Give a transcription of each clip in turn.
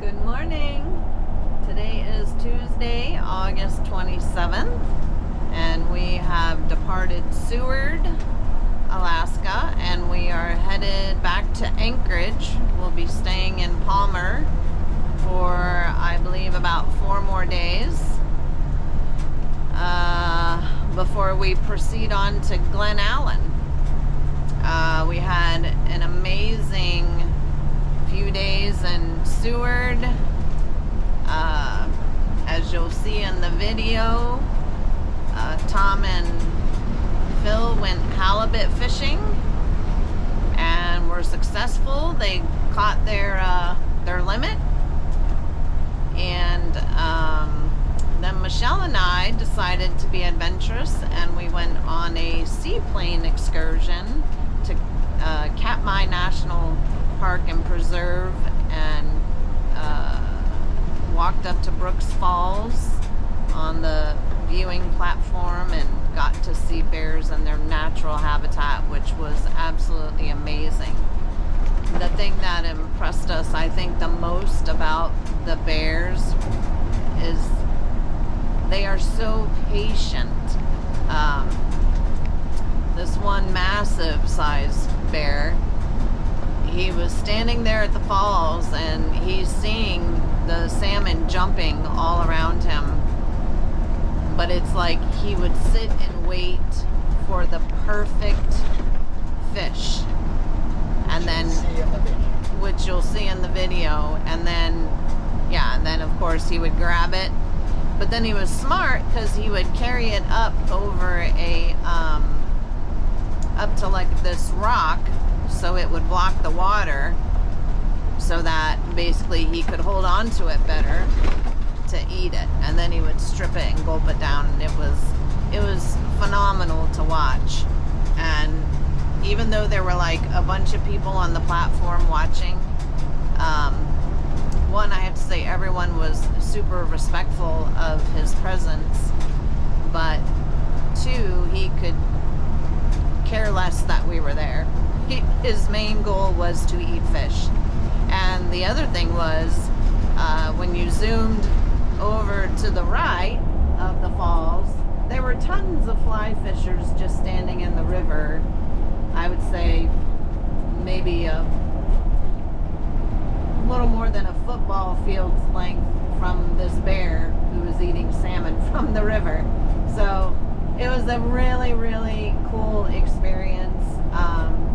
Good morning. Today is Tuesday, August 27th, and we have departed Seward, Alaska, and we are headed back to Anchorage. We'll be staying in Palmer for, I believe, about 4 more days before we proceed on to Glennallen. We had an amazing few days in Seward. As you'll see in the video, Tom and Phil went halibut fishing and were successful. They caught their limit, and then Michelle and I decided to be adventurous, and we went on a seaplane excursion to Katmai National Park and Preserve, and walked up to Brooks Falls on the viewing platform and got to see bears in their natural habitat, which was absolutely amazing. The thing that impressed us, I think, the most about the bears is they are so patient. This one massive sized bear, he was standing there at the falls and he's seeing the salmon jumping all around him, but it's like he would sit and wait for the perfect fish, and then which you'll see in the video, and then of course he would grab it. But then he was smart because he would carry it up over a up to like this rock, so it would block the water, so that basically he could hold on to it better to eat it, and then he would strip it and gulp it down, and it was phenomenal to watch. And even though there were like a bunch of people on the platform watching, one, I have to say everyone was super respectful of his presence, but two, he could care less that we were there. His main goal was to eat fish. And the other thing was, when you zoomed over to the right of the falls, there were tons of fly fishers just standing in the river. I would say maybe a little more than a football field's length from this bear who was eating salmon from the river. So it was a really, really cool experience.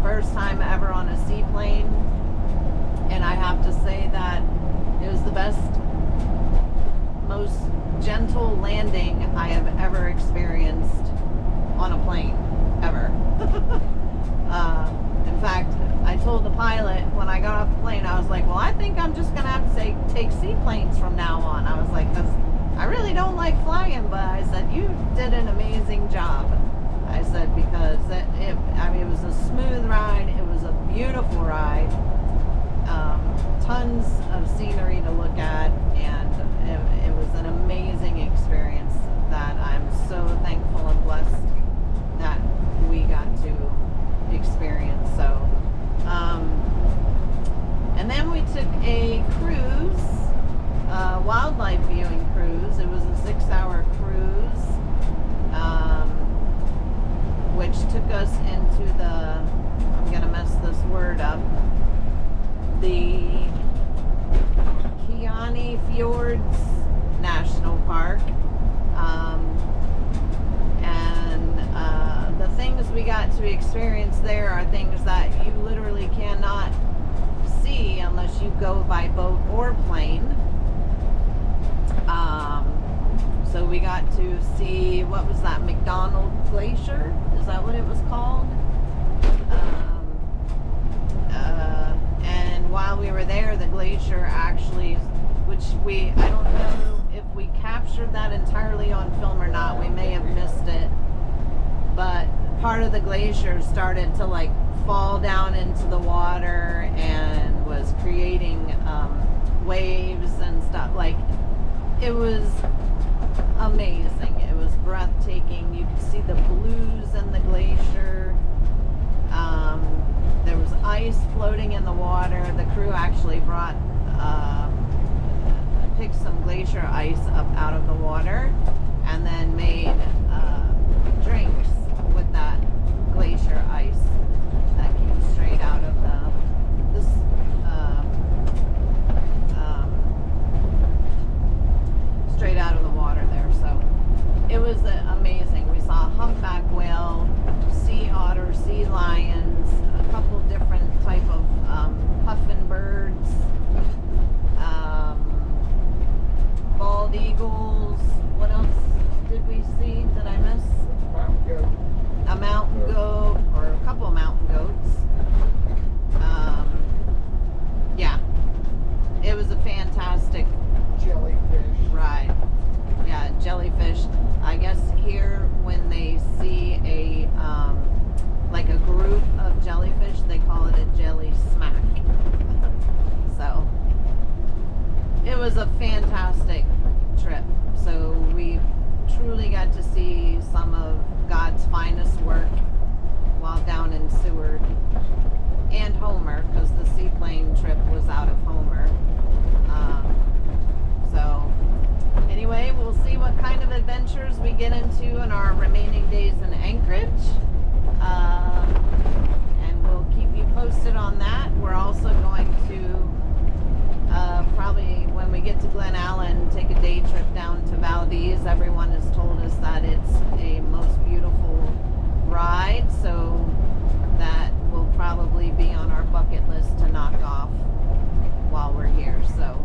First time ever on a seaplane, and I have to say that it was the best, most gentle landing I have ever experienced on a plane, ever. In fact, I told the pilot when I got off the plane, I was like, well, I think I'm just going to have to take seaplanes from now on. I was like, because I really don't like flying, but I said, you did an amazing job. I said, because it was a smooth ride. It was a beautiful ride. Tons of scenery to look at, and it was an amazing experience that I'm so thankful and blessed that we got to experience. So, and then we took a cruise, wildlife viewing cruise. It was a 6-hour cruise, which took us into the, I'm gonna mess this word up, the Kiani Fjords National Park, and the things we got to experience there are things that you literally cannot see unless you go by boat or plane. So we got to see, what was that, McDonald Glacier? Is that what it was called? And while we were there, the glacier actually, I don't know if we captured that entirely on film or not. We may have missed it. But part of the glacier started to like fall down into the water and was creating waves and stuff. Like, it was amazing. It was breathtaking. You could see the blues in the glacier. There was ice floating in the water. The crew actually brought picked some glacier ice up out of the water and then made drinks with that glacier ice that came straight out of straight out of the water there. So it was amazing. We saw humpback whale, sea otter, sea lions, a couple different type of puffin birds, bald eagles. What else did we see? Did I miss? Mountain goat. A mountain goat, or a couple of mountain goats. Yeah, it was a fantastic Jellyfish. ride. Yeah, jellyfish. I guess here when they see a like a group of jellyfish, they call it a jelly smack. So it was a fantastic trip. So we truly got to see some of God's finest work while down in Seward and Homer, because the seaplane trip was out of Homer. So anyway, we'll see what kind of adventures we get into in our remaining days in Anchorage. And we'll keep you posted on that. We're also going to probably, when we get to Glennallen, take a day trip down to Valdez. Everyone has told us that it's a most beautiful ride, so that will probably be on our bucket list to knock off while we're here. So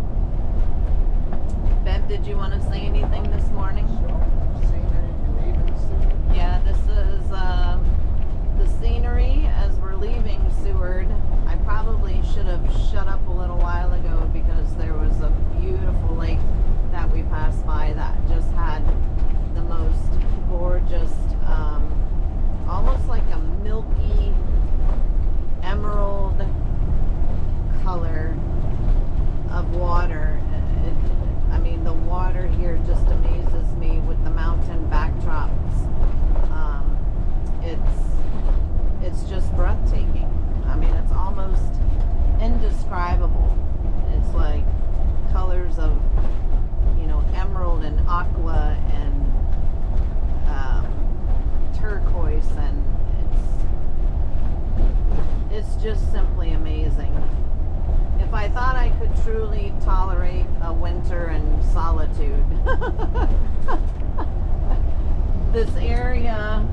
Bev, did you want to say anything this morning? Yeah, this is the scenery as we're leaving Seward. I probably should have shut up a little while ago because there was a beautiful lake that we passed by that just had the most gorgeous, almost like a milky emerald color of water. I mean, the water here just amazes me with the mountain backdrops. It's just breathtaking. I mean, it's almost indescribable. It's like colors of, emerald and aqua and turquoise, and it's just simply amazing. If I thought I could truly tolerate a winter in solitude, this area,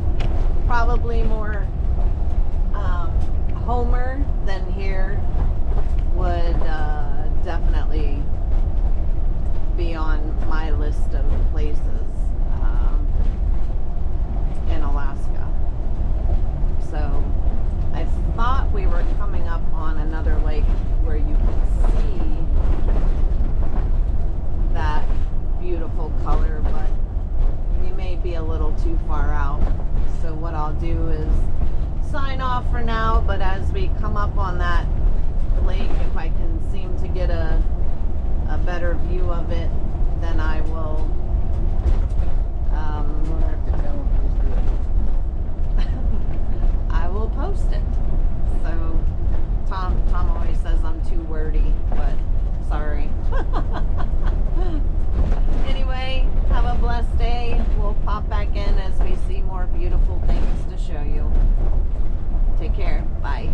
probably more Homer than here, would definitely be on my list of places in Alaska. So I thought we were coming up on another lake where you could see that beautiful color, but we may be a little too far out. So what I'll do is sign off for now, but as we come up on that lake, if I can seem to get a better view of it, then I will We'll have to tell them who's good. I will post it. So Tom always says I'm too wordy, but sorry. Anyway, have a blessed day. We'll pop back in as we see more beautiful things to show you. Take care. Bye.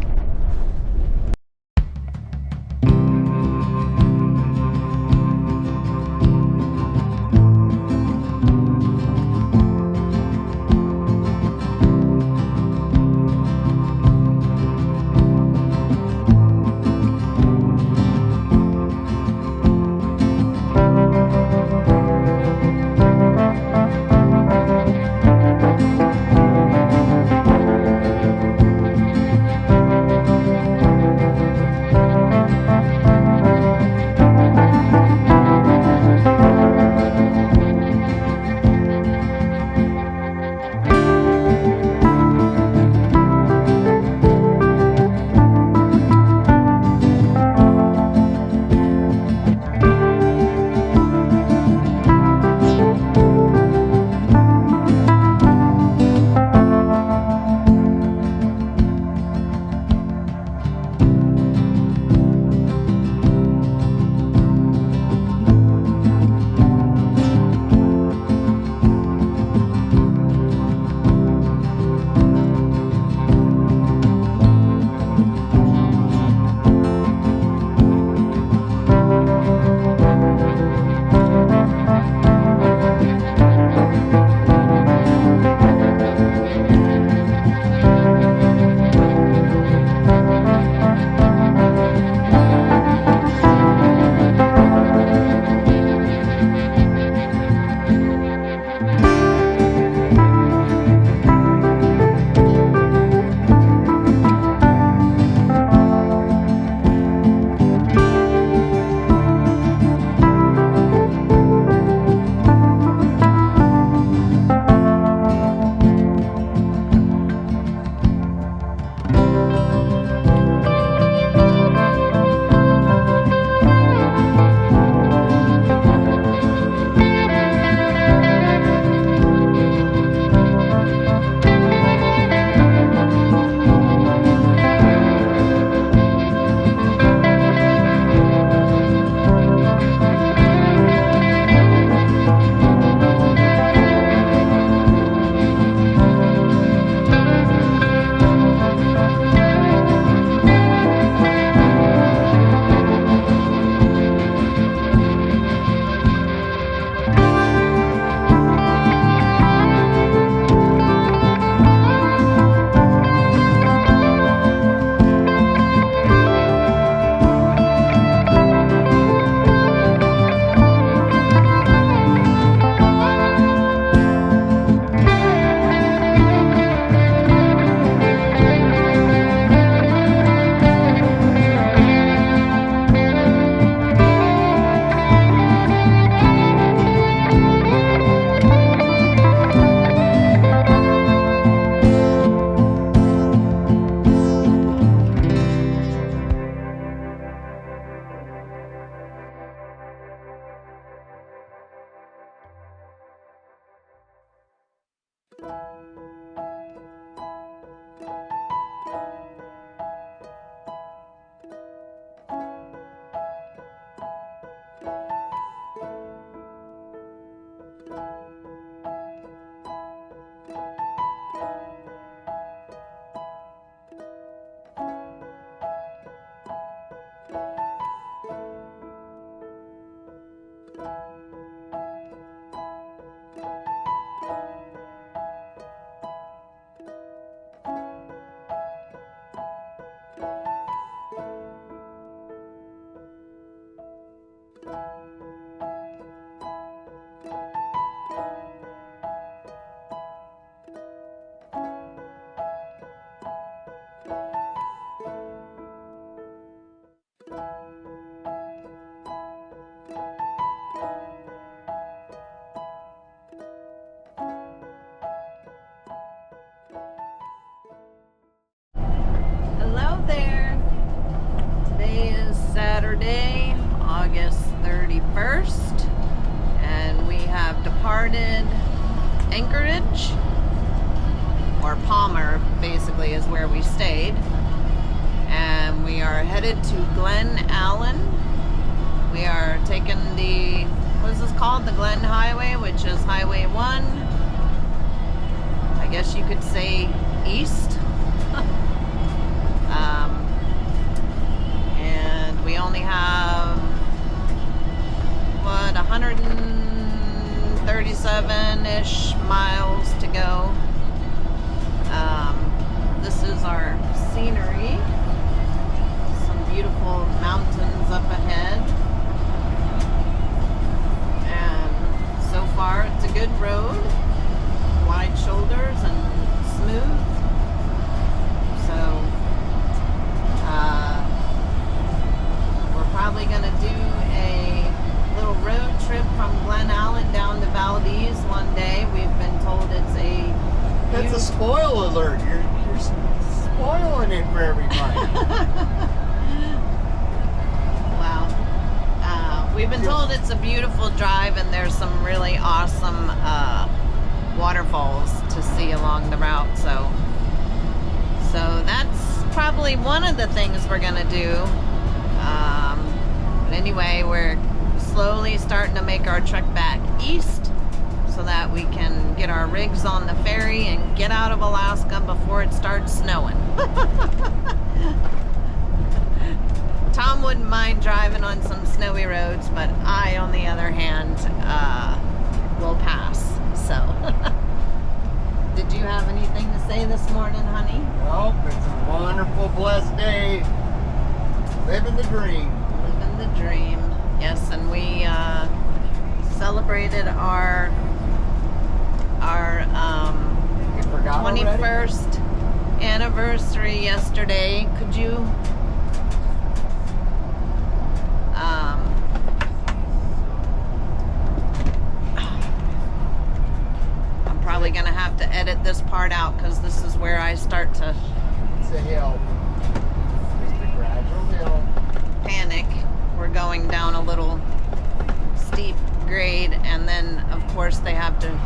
Hello there. Today is Saturday, August 31st, and we have departed Anchorage, or Palmer basically is where we stayed, and we are headed to Glennallen. We are taking the, what is this called? The Glen Highway, which is Highway 1. I guess you could say east. And we only have, what, 137-ish miles to go. This is our scenery. Some beautiful mountains up ahead. And so far it's a good road. Wide shoulders and smooth. So we're probably going to do a little road trip from Glennallen down to Valdez one day. We've been told it's a... That's a spoil alert. You're spoiling it for everybody. Wow. We've been told it's a beautiful drive and there's some really awesome waterfalls to see along the route. So that's probably one of the things we're going to do. But anyway, we're slowly starting to make our trek back east so that we can get our rigs on the ferry and get out of Alaska before it starts snowing. Tom wouldn't mind driving on some snowy roads, but I, on the other hand, will pass. So, did you have anything to say this morning, honey? Well, it's a wonderful, blessed day. Living the dream. Living the dream. Yes, and we celebrated our You forgot 21st anniversary yesterday. Could you? I'm probably gonna have to edit this part out because this is where I start to It's a hill. Just a gradual hill. panic. We're going down a little steep grade, and then of course they have to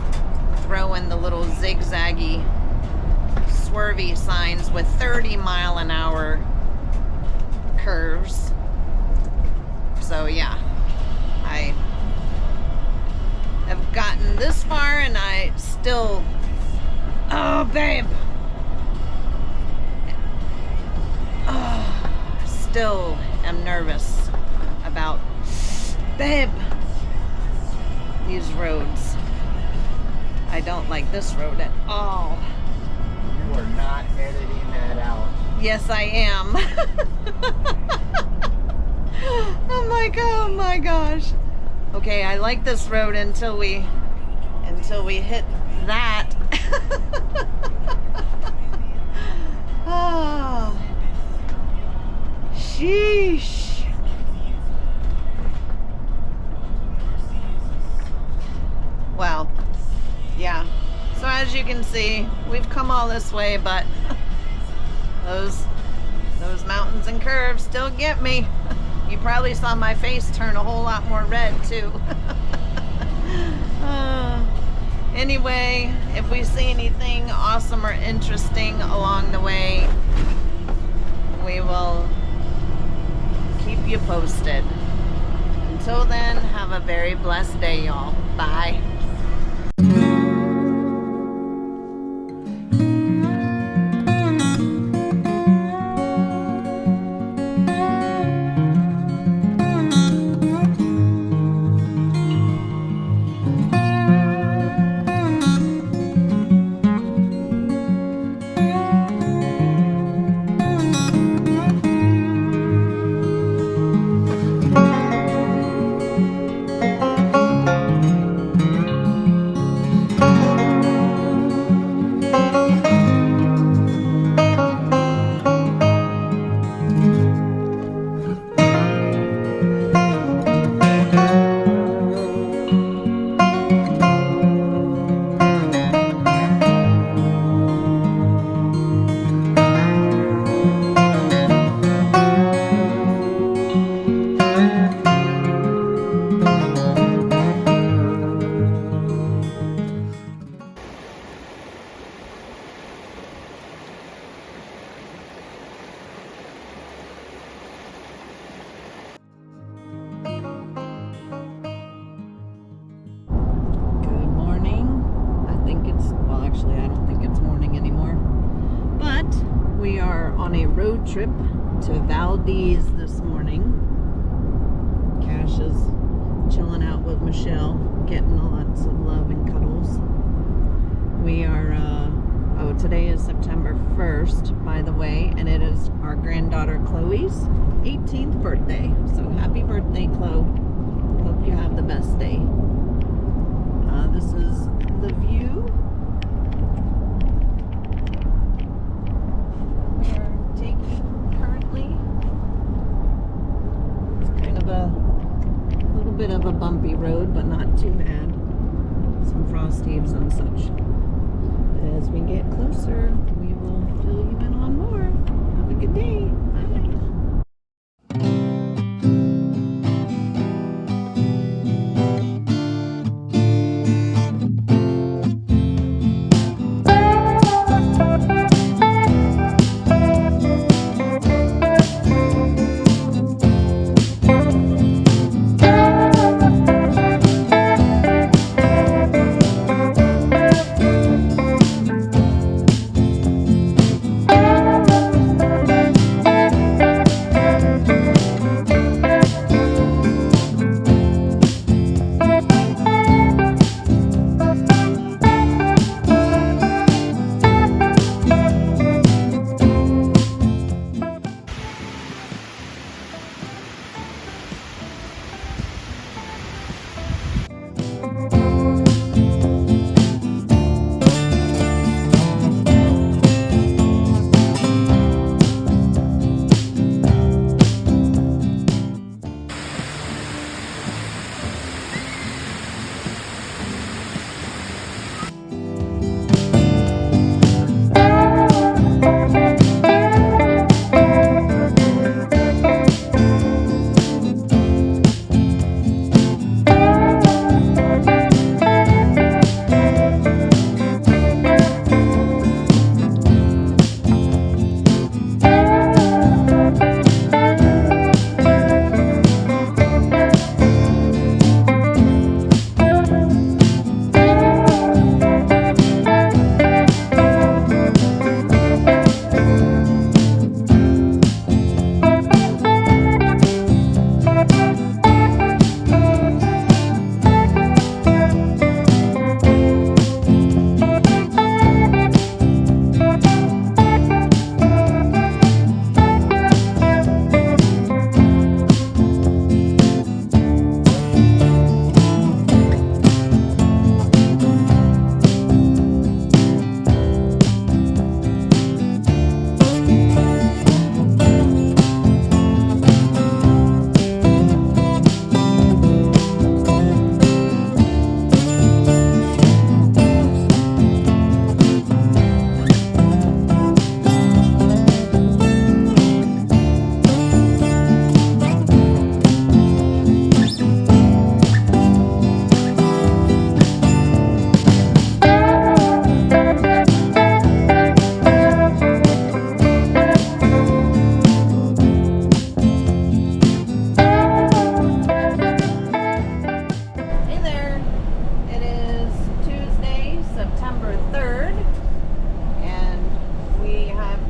throw in the little zigzaggy swervy signs with 30-mile-an-hour curves. So yeah, I have gotten this far and I still, oh babe, still am nervous about, babe, these roads. I don't like this road at all. You are not editing that out. Yes, I am. Oh my gosh. Okay, I like this road until we hit that. Oh. Sheesh. Well, yeah. So as you can see, we've come all this way, but those mountains and curves still get me. You probably saw my face turn a whole lot more red too. Anyway, if we see anything awesome or interesting along the way, we will keep you posted. Until then, have a very blessed day, y'all. Bye. trip to Valdez this morning. Cash is chilling out with Michelle, getting lots of love and cuddles. We are, today is September 1st, by the way, and it is our granddaughter Chloe's 18th birthday. So happy birthday, Chloe. Hope you have the best day. This is the view. We are taking currently, it's kind of a little bit of a bumpy road, but not too bad. Some frost heaves and such. As we get closer, we will fill you in on more. Have a good day. Bye.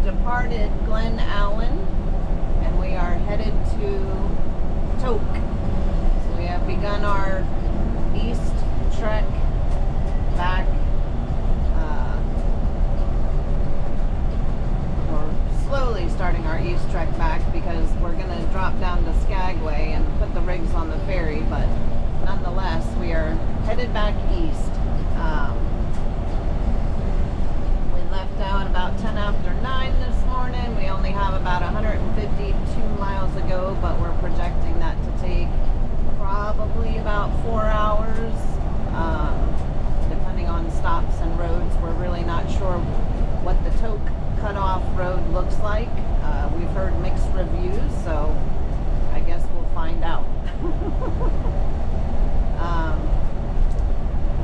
Departed Glennallen, and we are headed to Tok. So we have begun our east trek back, or slowly starting our east trek back, because we're going to drop down to Skagway and put the rigs on the ferry, but nonetheless we are headed back east. Left out about 10 after 9 this morning. We only have about 152 miles to go, but we're projecting that to take probably about 4 hours, depending on stops and roads. We're really not sure what the Tok cutoff road looks like. We've heard mixed reviews, so I guess we'll find out.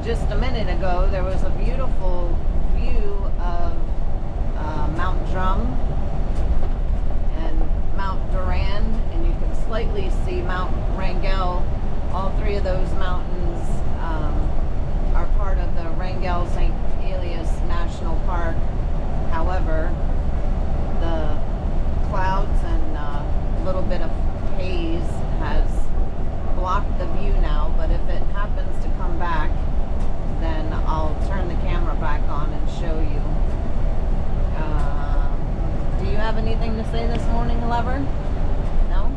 Just a minute ago, there was a beautiful view of Mount Drum and Mount Durand, and you can slightly see Mount Wrangell. All three of those mountains are part of the Wrangell St. Elias National Park. However, the clouds and a little bit of haze has blocked the view now, but if it happens to come back, then I'll turn the camera back on and show you. Do you have anything to say this morning, Lover? No?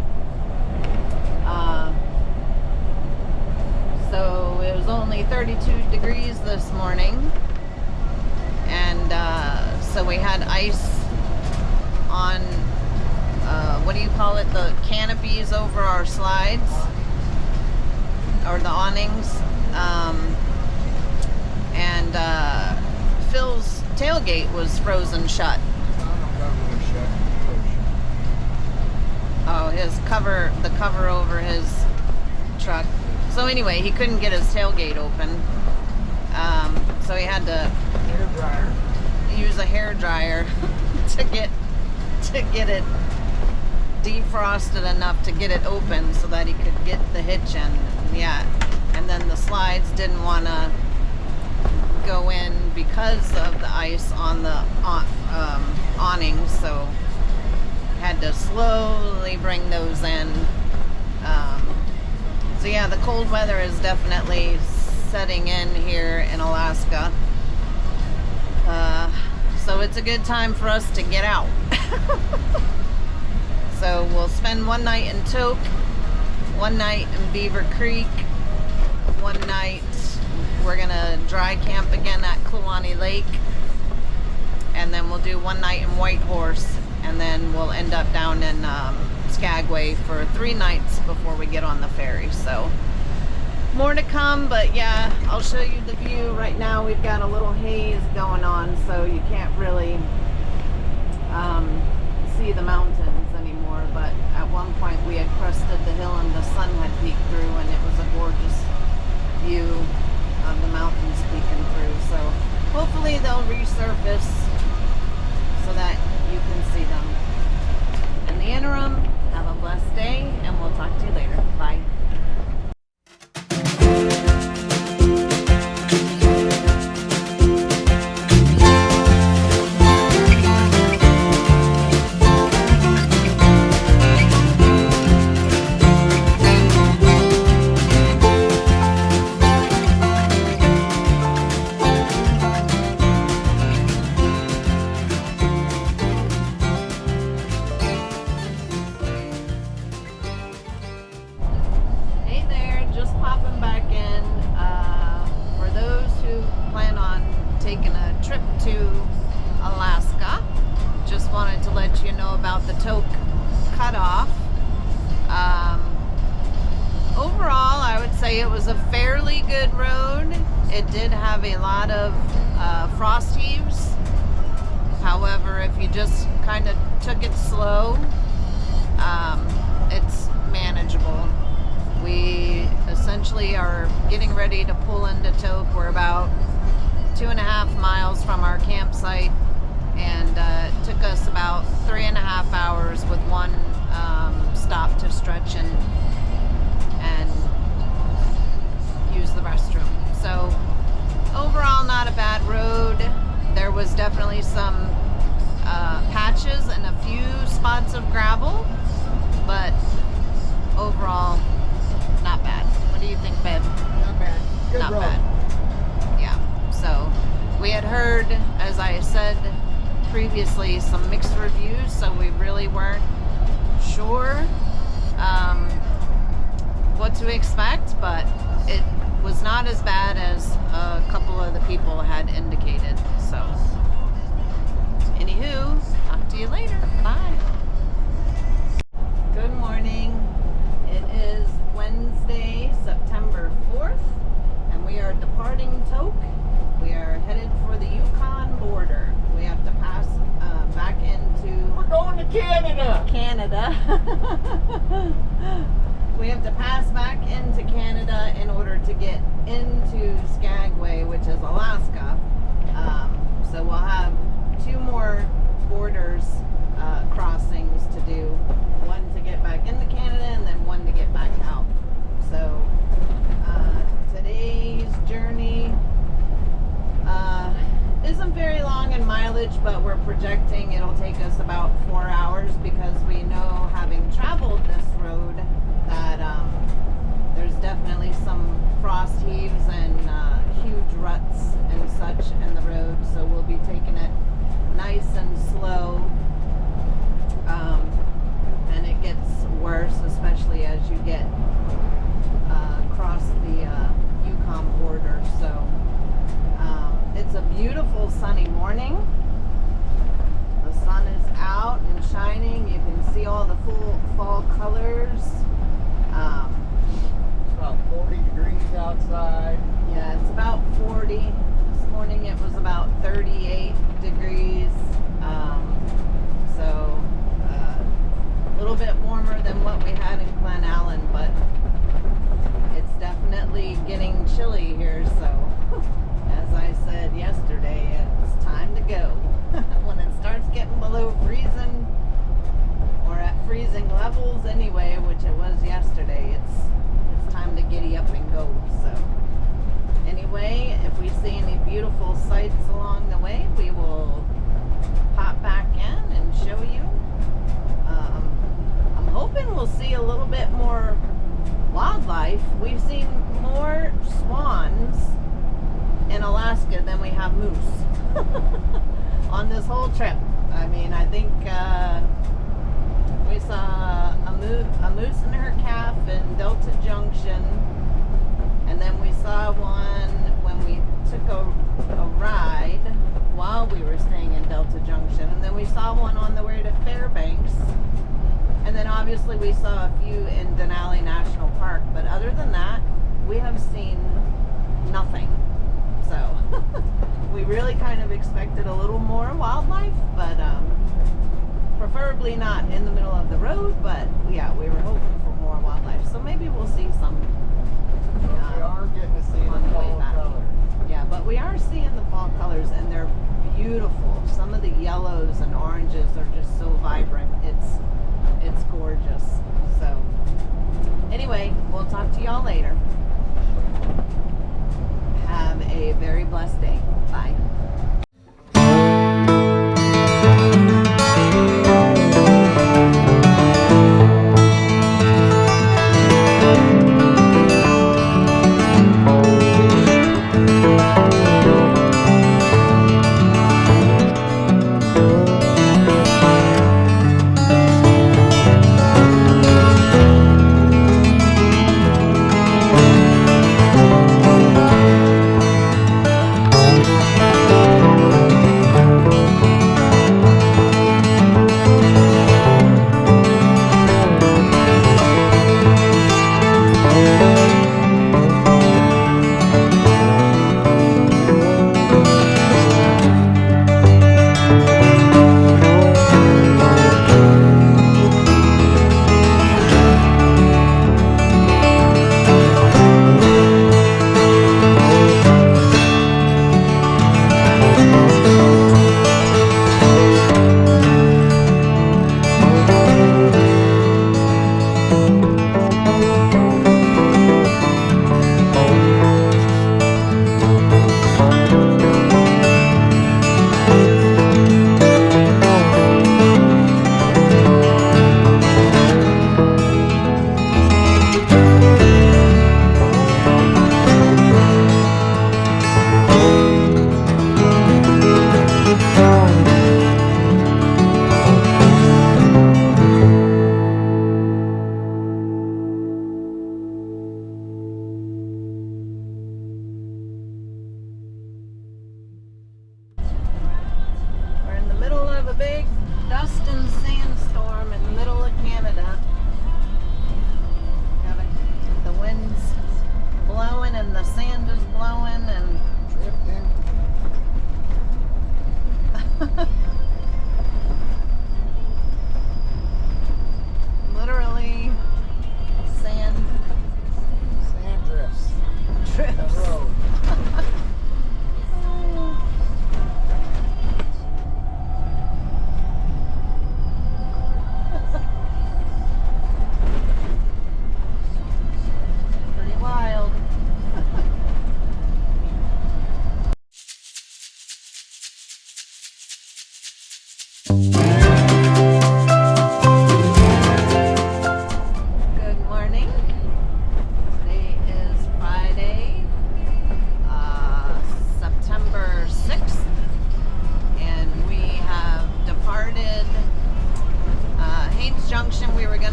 So it was only 32 degrees this morning, and so we had ice on, what do you call it, the canopies over our slides, or the awnings, and Phil's tailgate was frozen shut. Oh, the cover over his truck. So anyway, he couldn't get his tailgate open. So he had to use a hair dryer to get it defrosted enough to get it open so that he could get the hitch in. Yeah, and then the slides didn't want to go in because of the ice on the awning, so had to slowly bring those in. So yeah, the cold weather is definitely setting in here in Alaska. So it's a good time for us to get out. So we'll spend one night in Tok, one night in Beaver Creek, one night we're gonna dry camp again at Kluane Lake, and then we'll do one night in Whitehorse, and then we'll end up down in Skagway for 3 nights before we get on the ferry. So more to come, but yeah, I'll show you the view. Right now we've got a little haze going on, so you can't really see the mountains anymore, but at one point we had crested the hill and the sun had peeked through, and it was a gorgeous view of the mountains peeking through. So hopefully they'll resurface so that you can see them. In the interim, have a blessed day, and we'll talk to you later. Bye. Overall, I would say it was a fairly good road. It did have a lot of frost heaves. However, if you just kind of took it slow, it's manageable. We essentially are getting ready to pull into Tok. We're about 2.5 miles from our campsite, and it took us about 3.5 hours with one stop to stretch and use the restroom. So overall, not a bad road. There was definitely some patches and a few spots of gravel, but overall, not bad. What do you think, babe? Not bad. Good Not road. bad. Yeah. So we had heard, as I said previously, some mixed reviews, so we really weren't sure what to expect, but it was not as bad as a couple of the people had indicated. So anywho, talk to you later. Bye. Good morning. It is Wednesday, September 4th, and we are departing Tok. We are headed for the Yukon border. We have to pass back into... We're going to Canada! We have to pass back into Canada in order to get into Skagway, which is Alaska. So we'll have 2 more borders crossings to do. One to get back into Canada and then one to get back out. So today's journey isn't very long in mileage, but we're projecting it'll take us about 4 hours because get across the Yukon border. So it's a beautiful sunny morning. The sun is out and shining. You can see all the full fall colors. It's about 40 degrees outside. Yeah, it's about 40. This morning it was about 38 degrees. So a little bit warmer than what we had in Glennallen, but it's definitely getting chilly here. So as I said yesterday, it's time to go. When it starts getting below freezing, or at freezing levels anyway, which it was yesterday, it's time to giddy up and go. So anyway, if we see any beautiful sights along the way, we will pop back in and show you. I'm hoping we'll see a little bit more wildlife. We've seen more swans in Alaska than we have moose on this whole trip. I mean, I think we saw a moose and her calf in Delta Junction, and then we saw one when we took a ride while we were staying in Delta Junction, and then we saw one on the way to Fairbanks, and then obviously we saw a few in Denali National Park, but other than that, we have seen nothing. So we really kind of expected a little more wildlife, but preferably not in the middle of the road, but yeah, we were hoping for more wildlife, so maybe we'll see some. We are getting to see the fall colors. Yeah, but we are seeing the fall colors, and they're beautiful. Some of the yellows and oranges are just so vibrant. It's gorgeous. So anyway, we'll talk to y'all later. Have a very blessed day. Bye.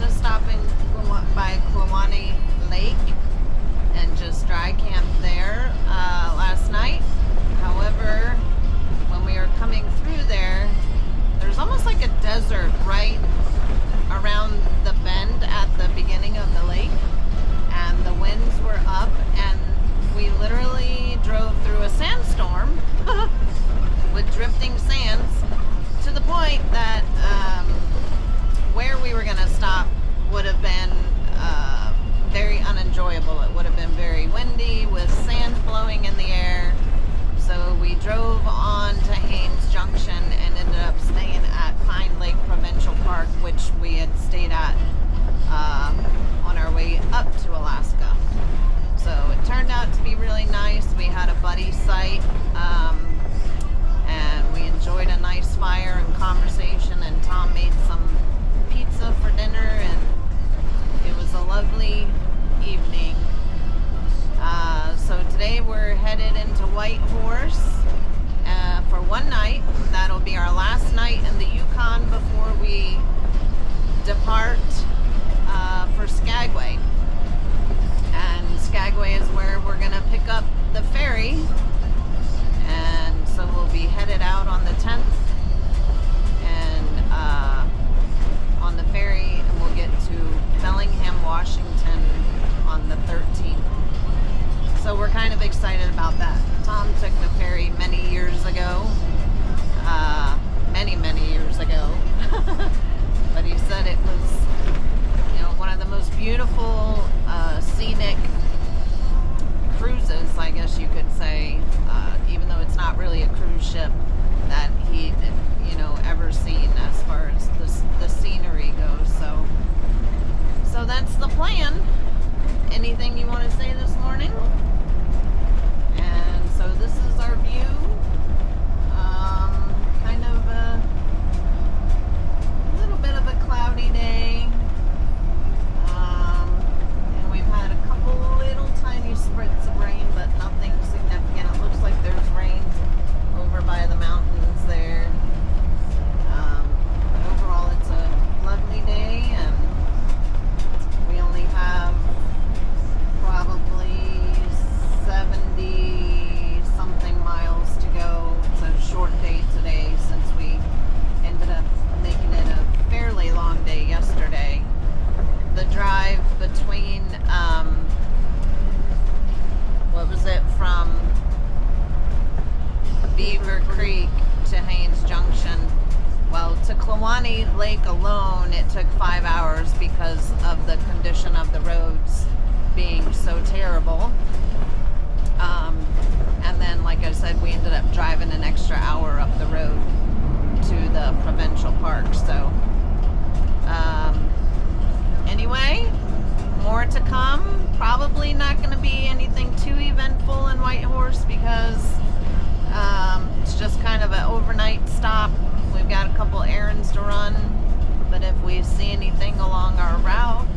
gonna stop by Klawani Lake and just dry camp there last night. However, when we were coming through there, there's almost like a desert right around the bend at the beginning of the lake, and the winds were up, and we literally drove through a sandstorm with drifting sands, to the point that where we were going to stop would have been very unenjoyable. It would have been very windy with sand blowing in the air. So we drove on to Haines Junction and ended up staying at Pine Lake Provincial Park, which we had stayed at on our way up to Alaska. So it turned out to be really nice. We had a buddy site, and we enjoyed a nice fire and conversation, and Tom made some pizza for dinner, and it was a lovely evening. So today we're headed into Whitehorse for one night. That'll be our last night in the Yukon before we depart for Skagway. And Skagway is where we're going to pick up the ferry. And so we'll be headed out on the 10th and on the ferry, and we'll get to Bellingham, Washington on the 13th. So we're kind of excited about that. Tom took the ferry many years ago, many years ago, but he said it was, one of the most beautiful scenic cruises, I guess you could say, even though it's not really a cruise ship, that he ever seen as far as the scenery goes. So that's the plan. Anything you want to say this morning? And so this is our view. Kind of a little bit of a cloudy day. And we've had a couple little tiny spritz of rain, but nothing significant. It looks like there's rain over by the mountains there. But overall, it's a lovely day, and we only have probably 70 something miles to go. It's a short day today, since we ended up making it a fairly long day yesterday. The drive between from Beaver Creek to Haines Junction, well, to Klawani Lake alone, it took 5 hours because of the condition of the roads being so terrible. And then, like I said, we ended up driving an extra hour up the road to the provincial park. So, anyway, more to come. Probably not going to be anything too eventful in Whitehorse, because it's just kind of an overnight stop. We've got a couple errands to run, but if we see anything along our route,